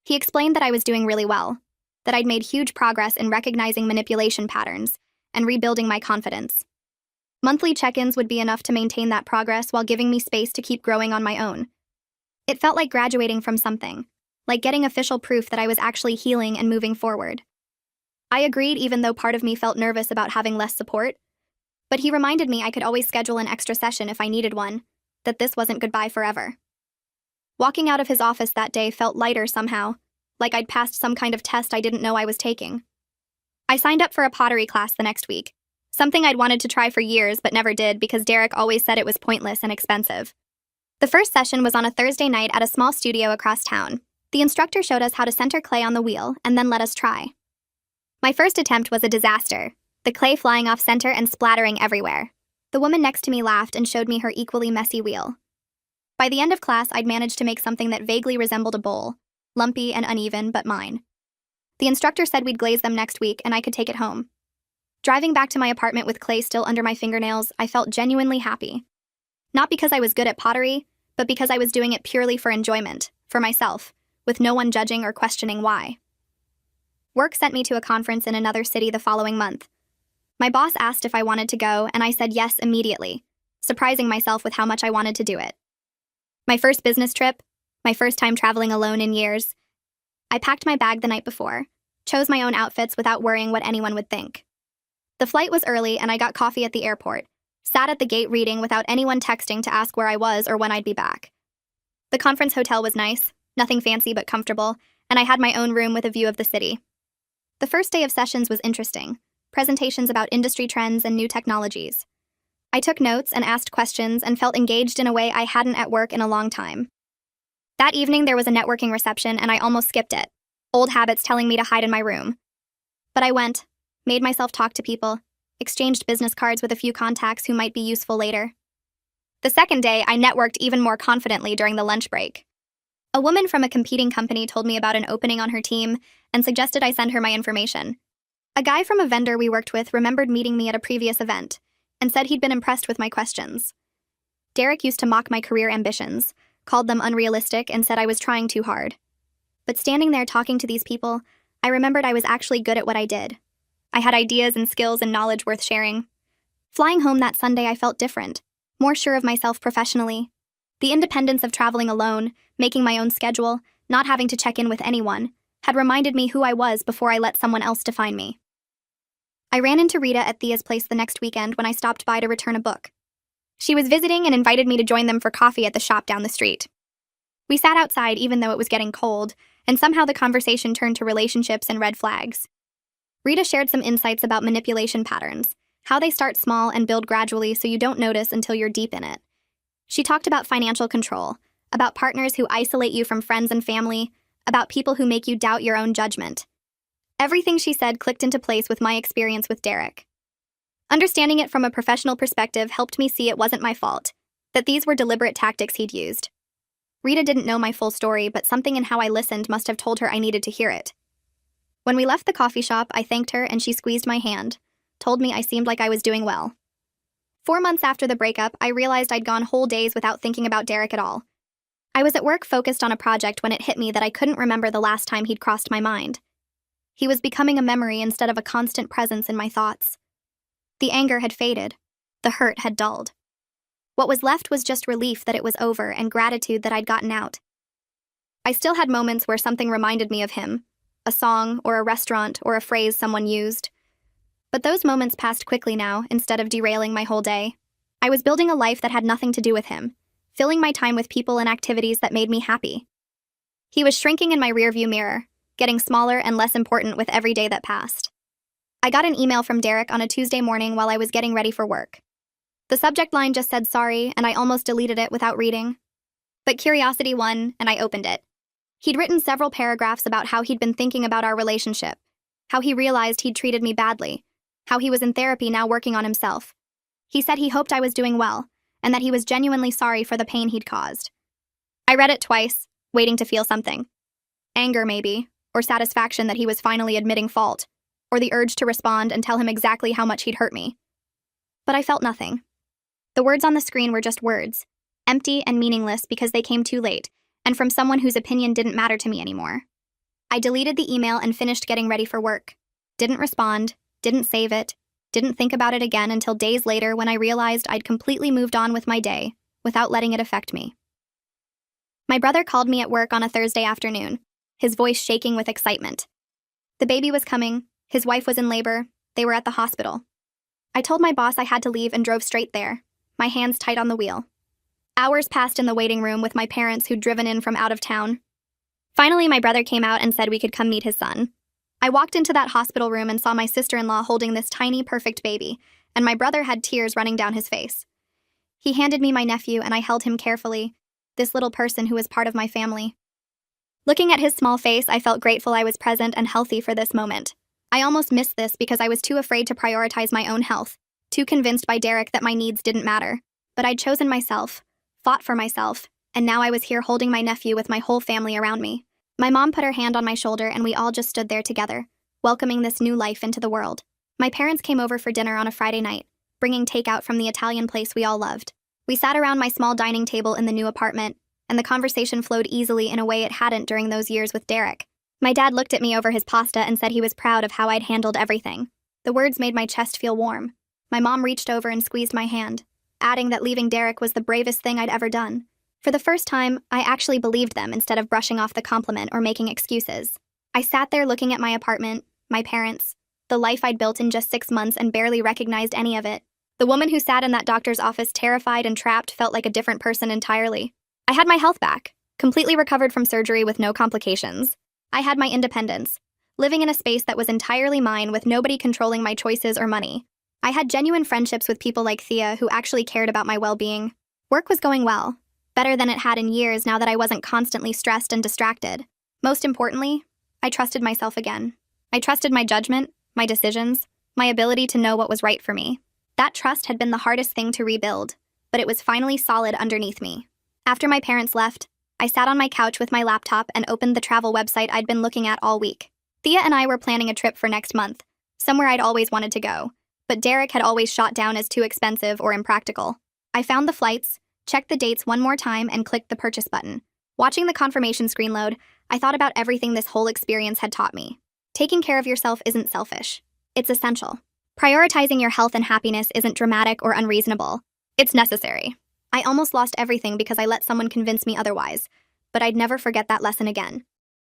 He explained that I was doing really well, that I'd made huge progress in recognizing manipulation patterns and rebuilding my confidence. Monthly check-ins would be enough to maintain that progress while giving me space to keep growing on my own. It felt like graduating from something, like getting official proof that I was actually healing and moving forward. I agreed even though part of me felt nervous about having less support, but he reminded me I could always schedule an extra session if I needed one, that this wasn't goodbye forever. Walking out of his office that day felt lighter somehow, like I'd passed some kind of test I didn't know I was taking. I signed up for a pottery class the next week, something I'd wanted to try for years but never did because Derek always said it was pointless and expensive. The first session was on a Thursday night at a small studio across town. The instructor showed us how to center clay on the wheel and then let us try. My first attempt was a disaster, the clay flying off center and splattering everywhere. The woman next to me laughed and showed me her equally messy wheel. By the end of class, I'd managed to make something that vaguely resembled a bowl, lumpy and uneven, but mine. The instructor said we'd glaze them next week and I could take it home. Driving back to my apartment with clay still under my fingernails, I felt genuinely happy. Not because I was good at pottery, but because I was doing it purely for enjoyment, for myself, with no one judging or questioning why. Work sent me to a conference in another city the following month. My boss asked if I wanted to go, and I said yes immediately, surprising myself with how much I wanted to do it. My first business trip, my first time traveling alone in years. I packed my bag the night before, chose my own outfits without worrying what anyone would think. The flight was early and I got coffee at the airport, sat at the gate reading without anyone texting to ask where I was or when I'd be back. The conference hotel was nice, nothing fancy but comfortable, and I had my own room with a view of the city. The first day of sessions was interesting, presentations about industry trends and new technologies. I took notes and asked questions and felt engaged in a way I hadn't at work in a long time. That evening there was a networking reception and I almost skipped it, old habits telling me to hide in my room. But I went, made myself talk to people, exchanged business cards with a few contacts who might be useful later. The second day, I networked even more confidently during the lunch break. A woman from a competing company told me about an opening on her team and suggested I send her my information. A guy from a vendor we worked with remembered meeting me at a previous event and said he'd been impressed with my questions. Derek used to mock my career ambitions, called them unrealistic, and said I was trying too hard. But standing there talking to these people, I remembered I was actually good at what I did. I had ideas and skills and knowledge worth sharing. Flying home that Sunday, I felt different, more sure of myself professionally. The independence of traveling alone, making my own schedule, not having to check in with anyone, had reminded me who I was before I let someone else define me. I ran into Rita at Thea's place the next weekend when I stopped by to return a book. She was visiting and invited me to join them for coffee at the shop down the street. We sat outside even though it was getting cold, and somehow the conversation turned to relationships and red flags. Rita shared some insights about manipulation patterns, how they start small and build gradually so you don't notice until you're deep in it. She talked about financial control, about partners who isolate you from friends and family, about people who make you doubt your own judgment. Everything she said clicked into place with my experience with Derek. Understanding it from a professional perspective helped me see it wasn't my fault, that these were deliberate tactics he'd used. Rita didn't know my full story, but something in how I listened must have told her I needed to hear it. When we left the coffee shop, I thanked her and she squeezed my hand, told me I seemed like I was doing well. 4 months after the breakup, I realized I'd gone whole days without thinking about Derek at all. I was at work focused on a project when it hit me that I couldn't remember the last time he'd crossed my mind. He was becoming a memory instead of a constant presence in my thoughts. The anger had faded. The hurt had dulled. What was left was just relief that it was over and gratitude that I'd gotten out. I still had moments where something reminded me of him, a song or a restaurant or a phrase someone used. But those moments passed quickly now, instead of derailing my whole day. I was building a life that had nothing to do with him, filling my time with people and activities that made me happy. He was shrinking in my rearview mirror, getting smaller and less important with every day that passed. I got an email from Derek on a Tuesday morning while I was getting ready for work. The subject line just said sorry, and I almost deleted it without reading. But curiosity won, and I opened it. He'd written several paragraphs about how he'd been thinking about our relationship, how he realized he'd treated me badly, how he was in therapy now working on himself. He said he hoped I was doing well, and that he was genuinely sorry for the pain he'd caused. I read it twice, waiting to feel something. Anger, maybe, or satisfaction that he was finally admitting fault, or the urge to respond and tell him exactly how much he'd hurt me. But I felt nothing. The words on the screen were just words, empty and meaningless because they came too late, and from someone whose opinion didn't matter to me anymore. I deleted the email and finished getting ready for work. Didn't respond, didn't save it, didn't think about it again until days later when I realized I'd completely moved on with my day, without letting it affect me. My brother called me at work on a Thursday afternoon, his voice shaking with excitement. The baby was coming, his wife was in labor, they were at the hospital. I told my boss I had to leave and drove straight there, my hands tight on the wheel. Hours passed in the waiting room with my parents who'd driven in from out of town. Finally, my brother came out and said we could come meet his son. I walked into that hospital room and saw my sister-in-law holding this tiny, perfect baby, and my brother had tears running down his face. He handed me my nephew and I held him carefully, this little person who was part of my family. Looking at his small face, I felt grateful I was present and healthy for this moment. I almost missed this because I was too afraid to prioritize my own health, too convinced by Derek that my needs didn't matter. But I'd chosen myself, fought for myself, and now I was here holding my nephew with my whole family around me. My mom put her hand on my shoulder and we all just stood there together, welcoming this new life into the world. My parents came over for dinner on a Friday night, bringing takeout from the Italian place we all loved. We sat around my small dining table in the new apartment, and the conversation flowed easily in a way it hadn't during those years with Derek. My dad looked at me over his pasta and said he was proud of how I'd handled everything. The words made my chest feel warm. My mom reached over and squeezed my hand, adding that leaving Derek was the bravest thing I'd ever done. For the first time, I actually believed them instead of brushing off the compliment or making excuses. I sat there looking at my apartment, my parents, the life I'd built in just 6 months and barely recognized any of it. The woman who sat in that doctor's office terrified and trapped felt like a different person entirely. I had my health back, completely recovered from surgery with no complications. I had my independence, living in a space that was entirely mine with nobody controlling my choices or money. I had genuine friendships with people like Thea who actually cared about my well-being. Work was going well, better than it had in years now that I wasn't constantly stressed and distracted. Most importantly, I trusted myself again. I trusted my judgment, my decisions, my ability to know what was right for me. That trust had been the hardest thing to rebuild, but it was finally solid underneath me. After my parents left, I sat on my couch with my laptop and opened the travel website I'd been looking at all week. Thea and I were planning a trip for next month, somewhere I'd always wanted to go, but Derek had always shot down as too expensive or impractical. I found the flights, checked the dates one more time, and clicked the purchase button. Watching the confirmation screen load, I thought about everything this whole experience had taught me. Taking care of yourself isn't selfish. It's essential. Prioritizing your health and happiness isn't dramatic or unreasonable. It's necessary. I almost lost everything because I let someone convince me otherwise, but I'd never forget that lesson again.